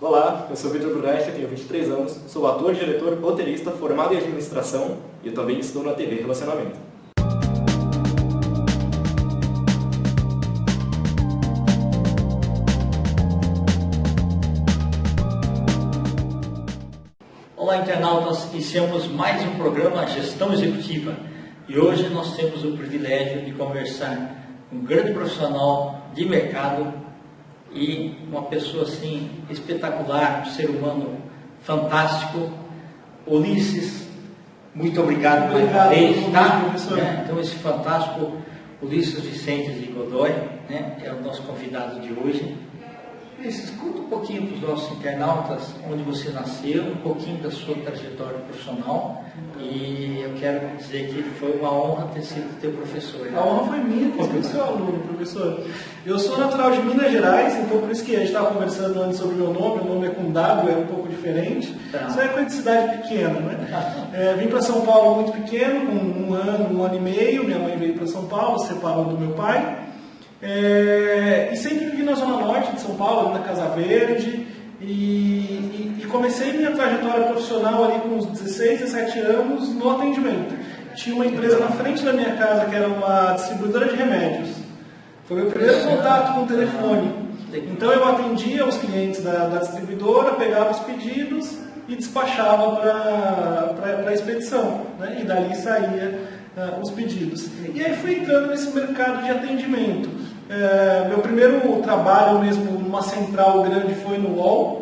Olá, eu sou Vitor Brunetti, tenho 23 anos, sou ator, diretor, roteirista, formado em administração e eu também estou na TV Relacionamento. Olá, internautas, iniciamos mais um programa Gestão Executiva e hoje nós temos o privilégio de conversar com um grande profissional de mercado e uma pessoa assim espetacular, um ser humano fantástico, Ulisses. Muito obrigado mais uma vez, tá? Então esse fantástico Ulisses Vicente de Godoy, né, é o nosso convidado de hoje. Ulisses, conta um pouquinho para os nossos internautas onde você nasceu, um pouquinho da sua trajetória profissional, e eu quero dizer que foi uma honra ter sido teu professor. A honra foi minha ter sido seu aluno, professor. Eu sou natural de Minas Gerais, então por isso que a gente estava conversando antes sobre o meu nome é com W, é um pouco diferente. Tá. Isso é coisa de cidade pequena, né? Vim para São Paulo muito pequeno, com um ano e meio, minha mãe veio para São Paulo, se separou do meu pai. E sempre vivi na zona norte de São Paulo, ali na Casa Verde, e comecei minha trajetória profissional ali com uns 16, 17 anos no atendimento. Tinha uma empresa na frente da minha casa que era uma distribuidora de remédios. Foi meu primeiro contato com o telefone. Então eu atendia os clientes da distribuidora, pegava os pedidos e despachava para a expedição, né? E dali saía os pedidos. E aí fui entrando nesse mercado de atendimento. Meu primeiro trabalho mesmo numa central grande foi no UOL.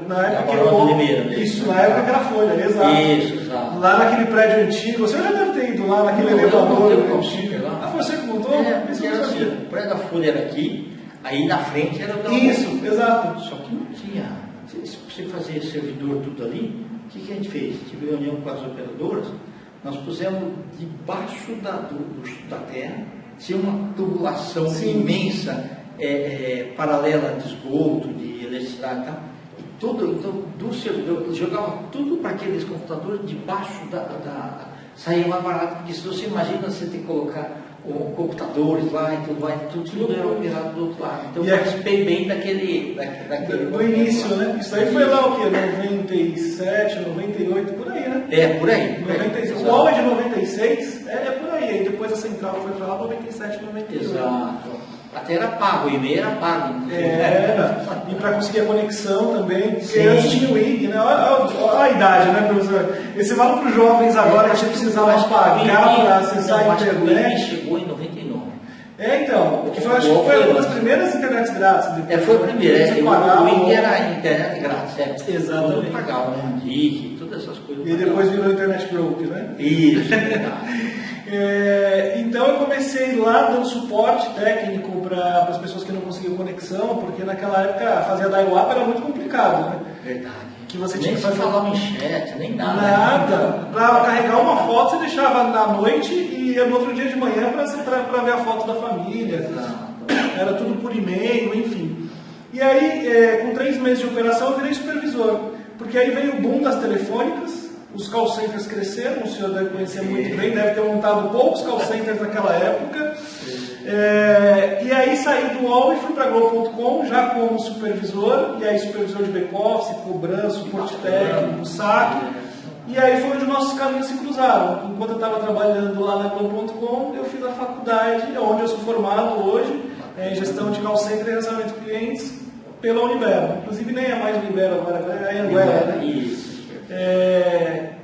Na época que na época que era Folha, exato. Isso, exato. Lá naquele prédio antigo, você já deve ter ido lá naquele elevador antigo. Foi você que montou? Isso eu não sabia. O prédio da Folha era aqui, aí na frente era o da Isso, exato. Só que não tinha. Se você fazia servidor tudo ali, o que a gente fez? Tive reunião com as operadoras, nós pusemos debaixo da terra, tinha uma tubulação imensa, paralela de esgoto, de eletricidade e tal. E tudo, então, do servidor, jogava tudo para aqueles computadores debaixo saía mais barato, porque se você imagina você ter que colocar computadores lá e tudo era operado do outro lado. Então eu participei bem daquele no início, né? Isso aí foi lá o quê? 97, 98, por aí, né? Por aí. 96. O UOL é de 96, é por aí. Aí depois a central foi para lá, 97, 98. Exato. Até era pago, o e-mail era pago. E para conseguir a conexão também, porque antes tinha o IG, né? Olha a idade, né, professor? Esse vale para os jovens agora que a gente precisava pagar para acessar a internet. O chegou em 99. Então, que acho que foi uma das primeiras internets grátis. Foi a primeira, o IG era internet grátis. Exatamente. Todo pagava, um gig, todas essas coisas. E depois virou Internet Group, né? Isso, verdade. Então eu comecei lá dando suporte técnico para as pessoas que não conseguiam conexão, porque naquela época fazer dial-up era muito complicado, né? Verdade. Que você nem tinha que fazer falava em chat, nem nada. Nada. Para carregar uma foto você deixava na noite e ia no outro dia de manhã para ver a foto da família. Exato. Era tudo por e-mail, enfim. E aí, com 3 meses de operação, eu virei supervisor, porque aí veio o boom das telefônicas. Os call centers cresceram, o senhor deve conhecer muito bem, deve ter montado poucos call centers naquela época. E aí saí do UOL e fui para Globo.com já como supervisor, e aí supervisor de back-office, cobrança, suporte técnico, saque. E aí foi onde nossos caminhos se cruzaram. Enquanto eu estava trabalhando lá na Globo.com, eu fiz a faculdade, onde eu sou formado hoje, em gestão de call center e relacionamento com clientes, pela Univero. Inclusive nem é mais Univero agora, é a Anguera, né? Isso.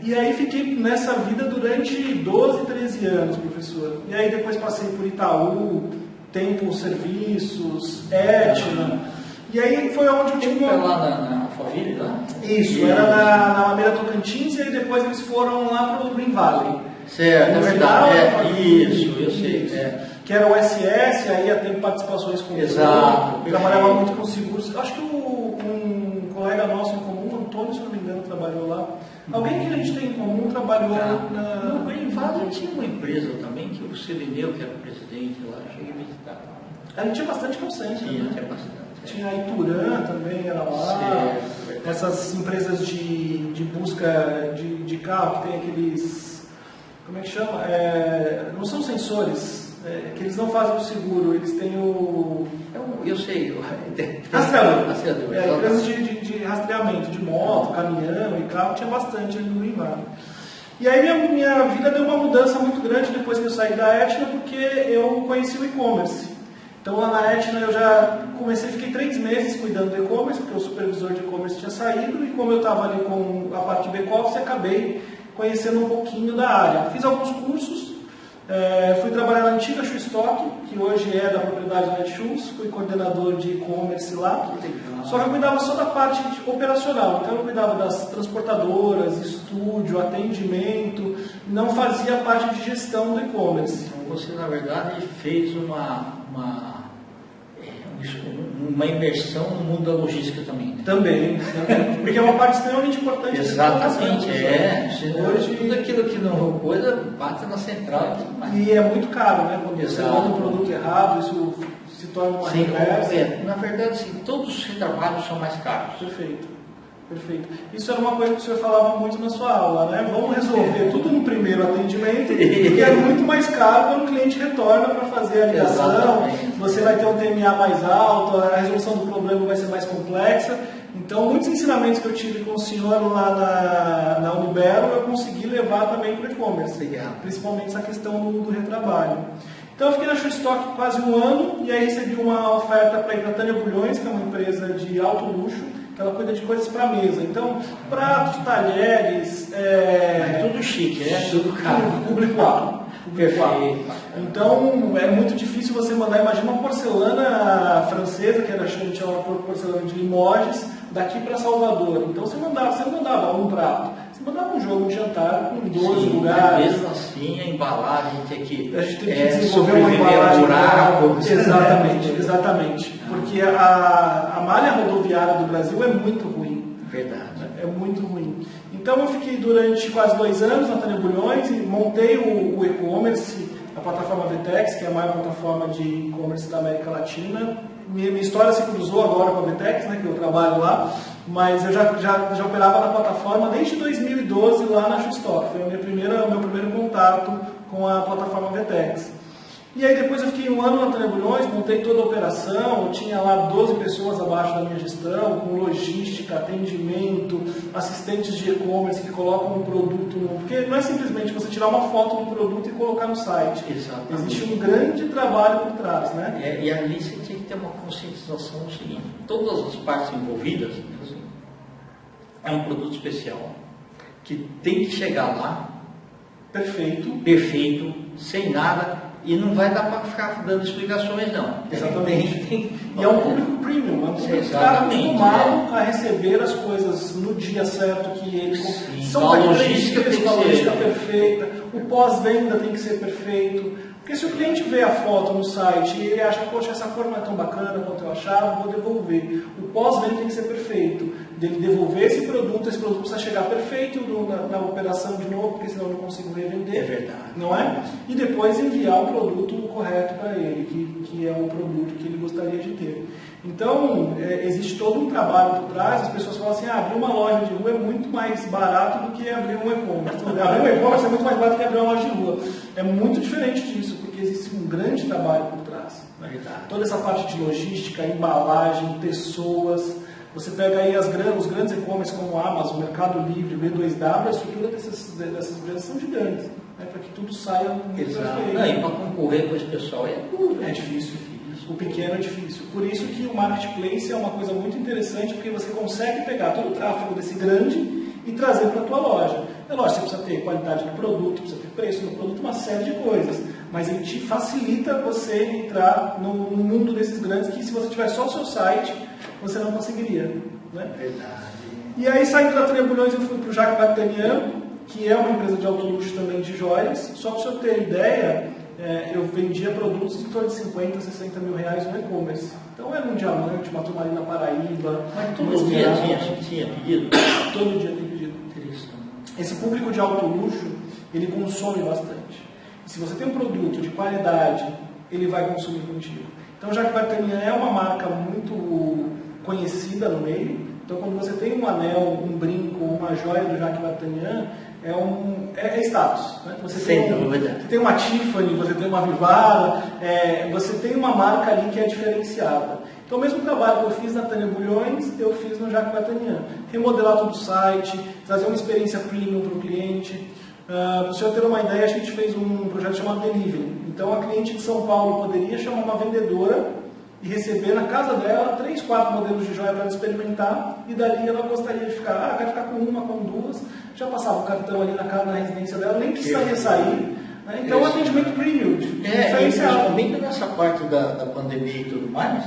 E aí fiquei nessa vida durante 12, 13 anos, professor. E aí depois passei por Itaú, Tempo Serviços, Etna. E aí foi onde eu tive Foi lá na Alphaville, lá? Isso, era na Alameda Tocantins, e aí depois eles foram lá para o Green Valley. Certo, é verdade. Isso, eu sei. Que era o SS, aí tem participações com o Exato. Eu trabalhava muito com seguros. Acho que um colega nosso em comum, Antônio, se não me engano, trabalhou lá. Alguém que a gente tem em comum trabalhou No Green Valley tinha uma empresa também, que o Sirineu, que era o presidente lá, eu cheguei a visitar. A gente tinha bastante consciência. Tinha bastante. Tinha a Ituran também, era lá. Essas empresas de busca de carro, que tem aqueles... Como é que chama? Não são sensores. que eles não fazem o seguro, eles têm o... Eu sei. Rastreador. Rastreador. Empresas de rastreamento, de moto, caminhão e carro, tinha bastante ali no Invado. E aí minha vida deu uma mudança muito grande depois que eu saí da Etna, porque eu conheci o e-commerce. Então lá na Etna eu já fiquei 3 meses cuidando do e-commerce, porque o supervisor de e-commerce tinha saído, e como eu estava ali com a parte de back-office, acabei conhecendo um pouquinho da área. Fiz alguns cursos, fui trabalhar na antiga Shoestock, que hoje é da propriedade da Netshoes, fui coordenador de e-commerce lá, só que eu cuidava só da parte operacional, então eu cuidava das transportadoras, estúdio, atendimento, não fazia a parte de gestão do e-commerce. Então você, na verdade, fez uma imersão no mundo da logística também. Também, porque é uma parte extremamente importante. Exatamente, hoje tudo aquilo que não coisa bate na central. E é muito caro, né? Quando você monta um produto errado, isso se torna uma reversa. Na verdade, sim, todos os trabalhos são mais caros. Perfeito. Isso era uma coisa que o senhor falava muito na sua aula, né? Vamos resolver tudo no primeiro atendimento, porque é muito mais caro quando o cliente retorna para fazer a ligação. Exatamente. Você vai ter um TMA mais alto, a resolução do problema vai ser mais complexa. Então, muitos ensinamentos que eu tive com o senhor lá na Unibero, eu consegui levar também para o e-commerce, principalmente essa questão do retrabalho. Então, eu fiquei na Shoestock quase 1 ano, e aí recebi uma oferta para ir para a Tânia Bulhões, que é uma empresa de alto luxo, que ela cuida de coisas para mesa. Então, pratos, talheres... tudo chique, né? Tudo caro. Público-alvo. Perfeito. Então, é muito difícil você mandar, imagina uma porcelana francesa, que era tinha uma porcelana de Limoges, daqui para Salvador. Então, você não mandava um prato, você mandava um jogo, um jantar com 12 lugares. Mesmo assim, a embalagem tem que a gente tem que desenvolver uma embalagem. Exatamente. Porque a malha rodoviária do Brasil é muito ruim. Verdade. É muito ruim. Então eu fiquei durante quase 2 anos na Tânia Bulhões e montei o e-commerce, a plataforma Vetex, que é a maior plataforma de e-commerce da América Latina. Minha história se cruzou agora com a Vetex, né, que eu trabalho lá, mas eu já operava na plataforma desde 2012 lá na Shoestock. Foi o meu primeiro contato com a plataforma Vetex. E aí depois eu fiquei 1 ano na Tânia Bulhões, montei toda a operação, eu tinha lá 12 pessoas abaixo da minha gestão, com logística, atendimento, assistentes de e-commerce que colocam um produto no... Porque não é simplesmente você tirar uma foto do produto e colocar no site. Exatamente. Existe um grande trabalho por trás, né? E ali você tinha que ter uma conscientização do seguinte, todas as partes envolvidas, é um produto especial, que tem que chegar lá perfeito, sem nada, e não vai dar para ficar dando explicações, não. Exatamente. E é um público premium, é um público que está acostumado a receber as coisas no dia certo que ele... São a logística tem que ser perfeita, o pós-venda tem que ser perfeito. Porque se o cliente vê a foto no site e ele acha, poxa, essa cor não é tão bacana quanto eu achava, vou devolver. O pós-venda tem que ser perfeito. Dele devolver esse produto precisa chegar perfeito na operação de novo, porque senão eu não consigo revender. É verdade. Não é? E depois enviar o produto correto para ele, que é o produto que ele gostaria de ter. Então, existe todo um trabalho por trás. As pessoas falam assim, abrir uma loja de rua é muito mais barato do que abrir um e-commerce. Então, abrir um e-commerce é muito mais barato do que abrir uma loja de rua. É muito diferente disso, porque existe um grande trabalho por trás. Né? Toda essa parte de logística, embalagem, pessoas. Você pega aí os grandes e-commerce como a Amazon, Mercado Livre, B2W, a estrutura dessas empresas são gigantes, né, para que tudo saia muito perfeito. E para concorrer com esse pessoal é difícil. O pequeno é difícil. Por isso que o marketplace é uma coisa muito interessante, porque você consegue pegar todo o tráfego desse grande e trazer para a tua loja. É lógico, você precisa ter qualidade do produto, precisa ter preço do produto, uma série de coisas. Mas ele te facilita você entrar no mundo desses grandes, que se você tiver só o seu site, você não conseguiria. Né? Verdade. E aí, saindo da Tânia Bulhões, eu fui para o Jacques Vartanian, que é uma empresa de alto luxo também de joias. Só para o senhor ter ideia, eu vendia produtos em torno de 50, 60 mil reais no e-commerce. Então era um diamante, uma turmalina Paraíba. Mas todo dia tinha pedido? Todo dia tem pedido. Esse público de alto luxo, ele consome bastante. E se você tem um produto de qualidade, ele vai consumir contigo. Então, Jacques Vartanian é uma marca muito conhecida no meio. Então, quando você tem um anel, um brinco, uma joia do Jacques D'Artagnan, é status. Né? Você tem uma Tiffany, você tem uma Vivara, você tem uma marca ali que é diferenciada. Então, o mesmo trabalho que eu fiz na Tânia Bulhões, eu fiz no Jacques D'Artagnan. Remodelar todo o site, trazer uma experiência premium para o cliente. Para o senhor ter uma ideia, a gente fez um projeto chamado Delivery. Então, a cliente de São Paulo poderia chamar uma vendedora e receber na casa dela 3, 4 modelos de joia para ela experimentar, e dali ela gostaria de ficar, quero ficar com uma, com duas, já passava o cartão ali na casa, na residência dela, nem precisaria sair. Né? Então, atendimento premium, diferencial. Também nessa parte da pandemia e tudo mais,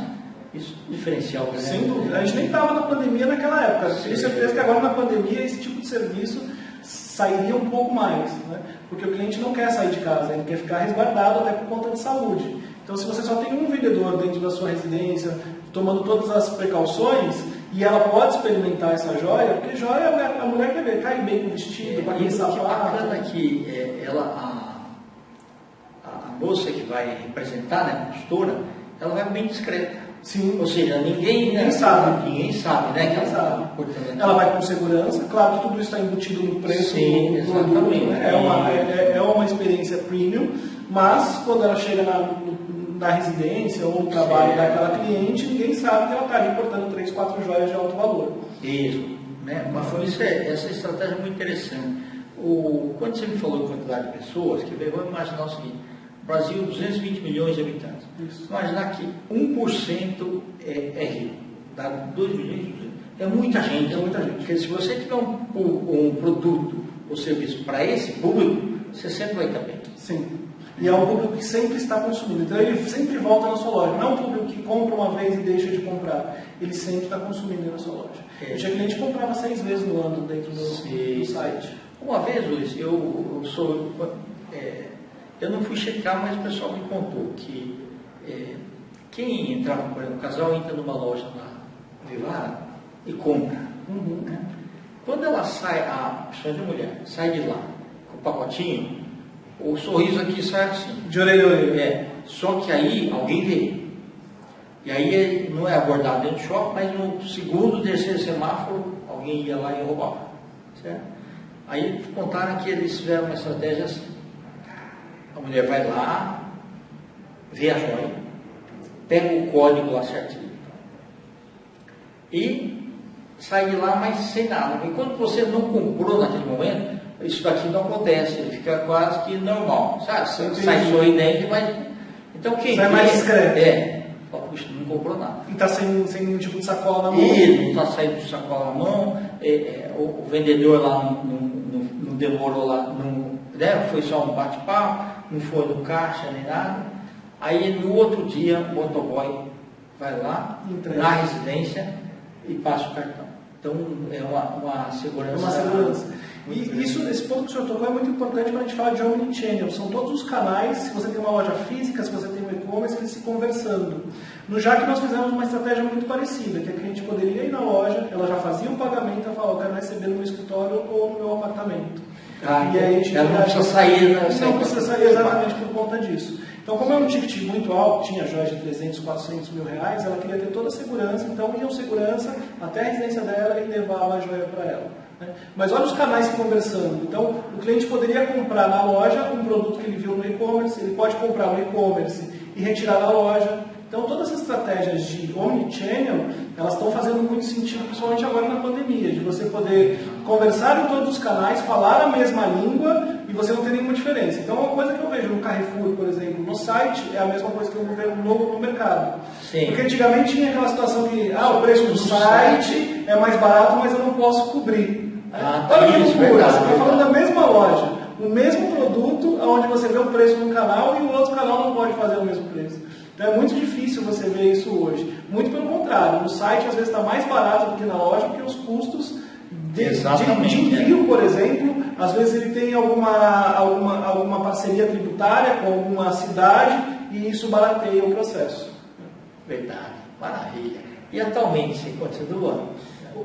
isso é diferencial. Né? Sem dúvida, a gente nem estava na pandemia naquela época, eu tenho certeza que agora na pandemia esse tipo de serviço sairia um pouco mais, né? Porque o cliente não quer sair de casa, ele quer ficar resguardado até por conta de saúde. Então, se você só tem um vendedor dentro da sua residência, tomando todas as precauções, e ela pode experimentar essa joia, porque joia a mulher quer ver, cai bem com o vestido, com aquele sapato. O bacana é que a moça que vai representar, né, a costura, ela vai bem discreta. Sim. Ou seja, ninguém sabe, né? Ninguém sabe. Ela vai com segurança, claro que tudo isso está embutido no preço do produto, né? É uma experiência premium, mas quando ela chega na residência ou no trabalho daquela cliente, ninguém sabe que ela está ali portando 3, 4 joias de alto valor. Isso, né? Mas essa estratégia é muito interessante. Quando você me falou de quantidade de pessoas, vamos imaginar o seguinte: Brasil, 220 milhões de habitantes. Isso. Imaginar que 1% é rico, dá 2 milhões, é muita gente. É muita gente. Porque se você tiver um produto ou serviço para esse público, você sempre vai estar bem. Sim. E é um público que sempre está consumindo. Então ele sempre volta na sua loja. Não é um público que compra uma vez e deixa de comprar. Ele sempre está consumindo na sua loja. Eu tinha cliente que comprava 6 vezes no ano dentro do site. Uma vez, Luiz, eu não fui checar, mas o pessoal me contou que quem entrava, por exemplo, o casal entra numa loja na Vivara e compra. Né? Quando ela sai, a pessoa de mulher, sai de lá com o pacotinho, o sorriso aqui sai assim. De orelha a orelha. Só que aí alguém vê. E aí não é abordado dentro do shopping, mas no segundo, terceiro semáforo, alguém ia lá e roubava. Certo? Aí contaram que eles fizeram uma estratégia assim. A mulher vai lá, vê a joia, pega o código lá certinho e sai de lá, mas sem nada. Enquanto você não comprou naquele momento, isso daqui não acontece, fica quase que normal, sabe? Você sai sorridente, mas... Então quem sai mais discreto. Puxa, não comprou nada. E está sem nenhum tipo de sacola na mão. E não está saindo de sacola na mão, o vendedor lá não demorou lá, foi só um bate-papo, não foi no caixa nem nada. Aí no outro dia o motoboy vai lá, na residência e passa o cartão. Então é uma segurança. É uma segurança. E esse ponto que o senhor tocou é muito importante para a gente falar de omnichannel. São todos os canais, se você tem uma loja física, se você tem um e-commerce, eles se conversando. No JAC nós fizemos uma estratégia muito parecida, que a cliente poderia ir na loja, ela já fazia o pagamento, ela falava, eu quero receber no meu escritório ou no meu apartamento. E aí ela não precisa sair. Não precisa sair exatamente por conta disso. Então, como é um ticket muito alto, tinha joias de 300, 400 mil reais, ela queria ter toda a segurança, então ia o segurança até a residência dela e levava a joia para ela. Né? Mas olha os canais se conversando. Então, o cliente poderia comprar na loja um produto que ele viu no e-commerce, ele pode comprar no e-commerce e retirar da loja. Então, todas as estratégias de omnichannel, elas estão fazendo muito sentido, principalmente agora na pandemia, de você poder conversar em todos os canais, falar a mesma língua e você não ter nenhuma diferença. Então, uma coisa que eu vejo no Carrefour, por exemplo, no site, é a mesma coisa que eu vejo no mercado. Sim. Porque antigamente tinha aquela situação que, o preço do site é mais barato, mas eu não posso cobrir. Olha que loucura, você está falando da mesma loja, o mesmo produto, onde você vê o preço de um canal e o outro canal não pode fazer o mesmo preço. Então é muito difícil você ver isso hoje. Muito pelo contrário, no site às vezes está mais barato do que na loja, porque os custos de envio, por exemplo, às vezes ele tem alguma parceria tributária com alguma cidade e isso barateia o processo. Verdade, maravilha. E atualmente você continua?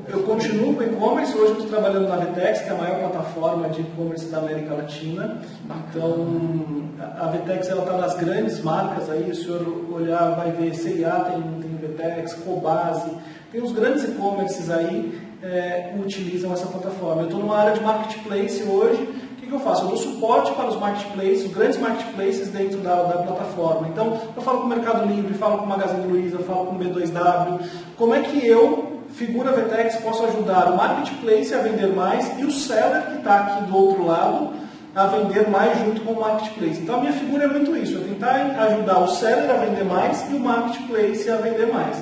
Eu continuo com e-commerce, hoje eu estou trabalhando na Vetex, que é a maior plataforma de e-commerce da América Latina. Então, a Vetex está nas grandes marcas aí, o senhor olhar vai ver C&A tem Vetex, Cobase, Tem os grandes e-commerces aí que utilizam essa plataforma. Eu estou numa área de marketplace hoje. O que eu faço? Eu dou suporte para os marketplaces, os grandes marketplaces dentro da plataforma. Então, eu falo com o Mercado Livre, falo com o Magazine Luiza, falo com o B2W. Como é que eu, figura Vetex, posso ajudar o marketplace a vender mais e o seller que está aqui do outro lado a vender mais junto com o marketplace? Então, a minha figura é muito isso, é tentar ajudar o seller a vender mais e o marketplace a vender mais.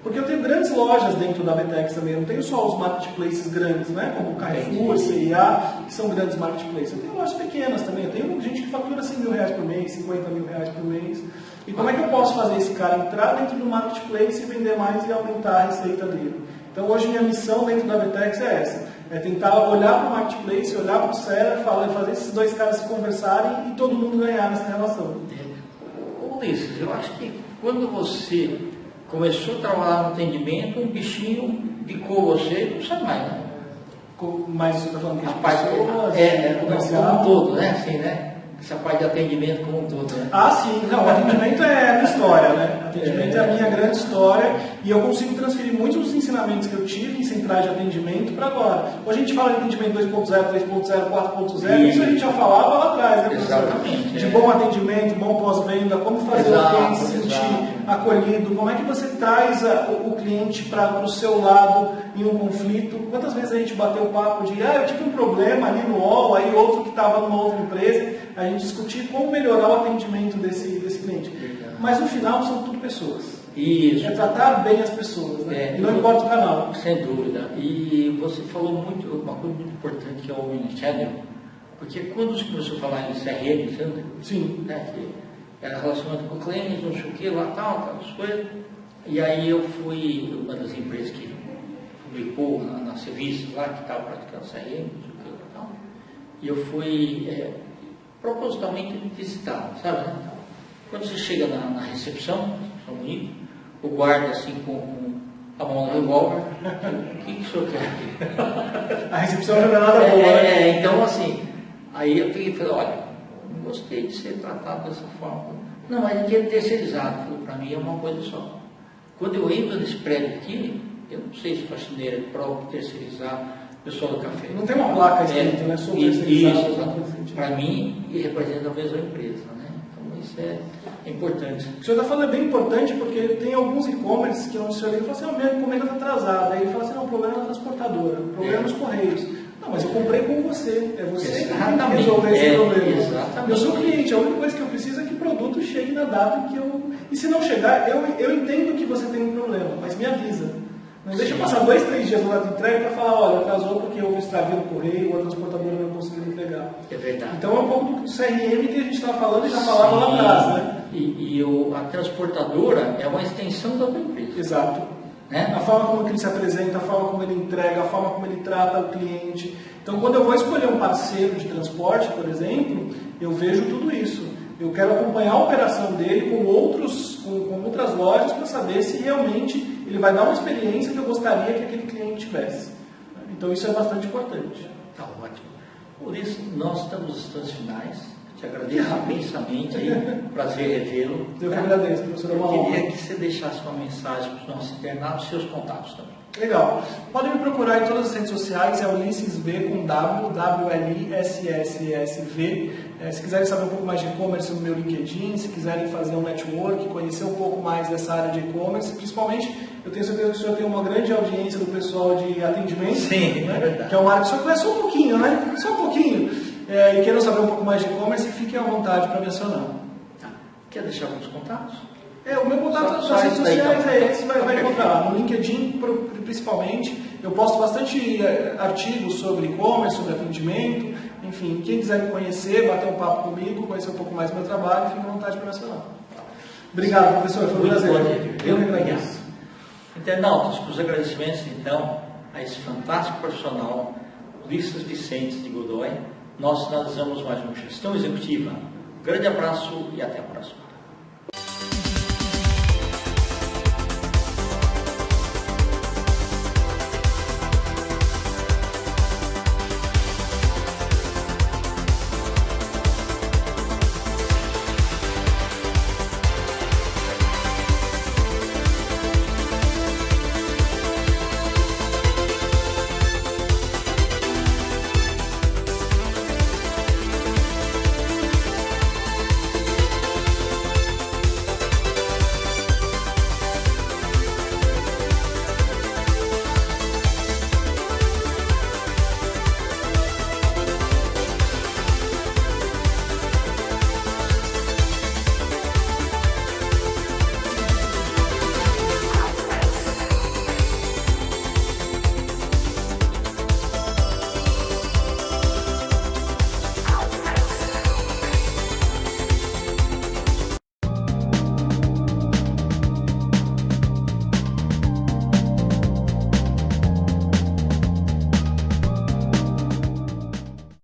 Porque eu tenho grandes lojas dentro da Vetex também, eu não tenho só os marketplaces grandes, né? Como o Carrefour, CIA, que são grandes marketplaces. Eu tenho lojas pequenas também, eu tenho gente que fatura R$100 mil por mês, R$50 mil por mês. E como é que eu posso fazer esse cara entrar dentro do marketplace e vender mais e aumentar a receita dele? Então hoje minha missão dentro da Vetex é essa, é tentar olhar para o marketplace, olhar para o seller, fazer esses dois caras se conversarem e todo mundo ganhar nessa relação. Ulisses, eu acho que quando você começou a trabalhar no atendimento, um bichinho picou você, não sabe mais, né? Mas você está falando que a parte como um todo, né? Assim, né? Essa parte de atendimento como um todo, né? Ah, sim. Não, o atendimento é a minha história, né? Atendimento é a minha grande história e eu consigo transferir muitos dos ensinamentos que eu tive em centrais de atendimento para agora. Hoje a gente fala de atendimento 2.0, 3.0, 4.0, isso a gente já falava lá atrás, né, professor? Exatamente. De bom atendimento, bom pós-venda, como fazer o cliente se sentir acolhido, como é que você traz o cliente para o seu lado em um conflito. Quantas vezes a gente bateu o papo de, eu tive um problema ali no UOL, aí outro que estava numa outra empresa, a gente discutir como melhorar o atendimento desse cliente. Mas no final são tudo pessoas. Isso. É tratar bem as pessoas, né? E não importa o canal. Sem dúvida. E você falou uma coisa muito importante que é o Omnichannel, porque quando você começou a falar em CRM, sim, né, que era relacionado com o cliente, não sei o que, lá tal, as coisas. E aí eu fui uma das empresas que publicou na serviço lá, que estava praticando CRM, não sei o que, lá tal. E eu fui propositalmente visitar, sabe, né? Quando você chega na recepção, o guarda assim com a mão no revólver, o que o senhor quer aqui? A recepção não é nada boa, né? Então assim, aí eu peguei e falei, olha, não gostei de ser tratado dessa forma. Não, mas aqui é terceirizado, para mim é uma coisa só. Quando eu entro nesse prédio aqui, eu não sei se faxineira é próprio terceirizar, pessoal do café. Não tem uma placa escrita, né? Sobre terceirizado. Isso, para mim, e representa a mesma empresa, né? Então isso é importante. O que o senhor está falando é bem importante porque tem alguns e-commerce que onde o senhor liga e fala assim, minha encomenda está atrasada. Aí ele fala assim, não, o problema é na transportadora, o problema é nos correios. Não, mas eu comprei com você, é você que tem que resolver esse problema. Exatamente. Eu sou cliente, a única coisa que eu preciso é que o produto chegue na data que eu... E se não chegar, eu entendo que você tem um problema, mas me avisa. Não deixa passar 2, 3 dias no lado de entrega para falar, olha, atrasou porque houve extravio no correio, ou a transportadora não conseguiu entregar. É verdade. Então é um pouco do CRM que a gente estava falando e já falava lá atrás, né? A transportadora é uma extensão da tua empresa. Exato. Né? A forma como ele se apresenta, a forma como ele entrega, a forma como ele trata o cliente. Então, quando eu vou escolher um parceiro de transporte, por exemplo, eu vejo tudo isso. Eu quero acompanhar a operação dele com outras lojas para saber se realmente ele vai dar uma experiência que eu gostaria que aquele cliente tivesse. Então, isso é bastante importante. Tá ótimo. Por isso, nós estamos nos instantes finais. Te agradeço imensamente aí, prazer revê-lo. Eu que agradeço, professor. Eu queria que você deixasse uma mensagem para os nossos internados, seus contatos também. Legal. Podem me procurar em todas as redes sociais, é Ulisses V com WLISSSV. Se quiserem saber um pouco mais de e-commerce no meu LinkedIn, se quiserem fazer um network, conhecer um pouco mais dessa área de e-commerce, principalmente, eu tenho certeza que o senhor tem uma grande audiência do pessoal de atendimento. Sim, né? É verdade. Que é uma área que o senhor conhece só um pouquinho, né? Só um pouquinho. E queiram saber um pouco mais de e-commerce, fiquem à vontade para me acionar. Tá. Quer deixar alguns contatos? O meu contato nas redes sociais esse, vai encontrar lá. No LinkedIn, principalmente, eu posto bastante artigos sobre e-commerce, sobre atendimento. Enfim, quem quiser me conhecer, bater um papo comigo, conhecer um pouco mais do meu trabalho, fique à vontade para me acionar. Obrigado, professor. Foi um prazer. Eu que agradeço. Internautas, os agradecimentos, então, a esse fantástico profissional, Ulisses Vicentes de Godoy. Nós finalizamos mais uma Gestão Executiva. Um grande abraço e até a próxima.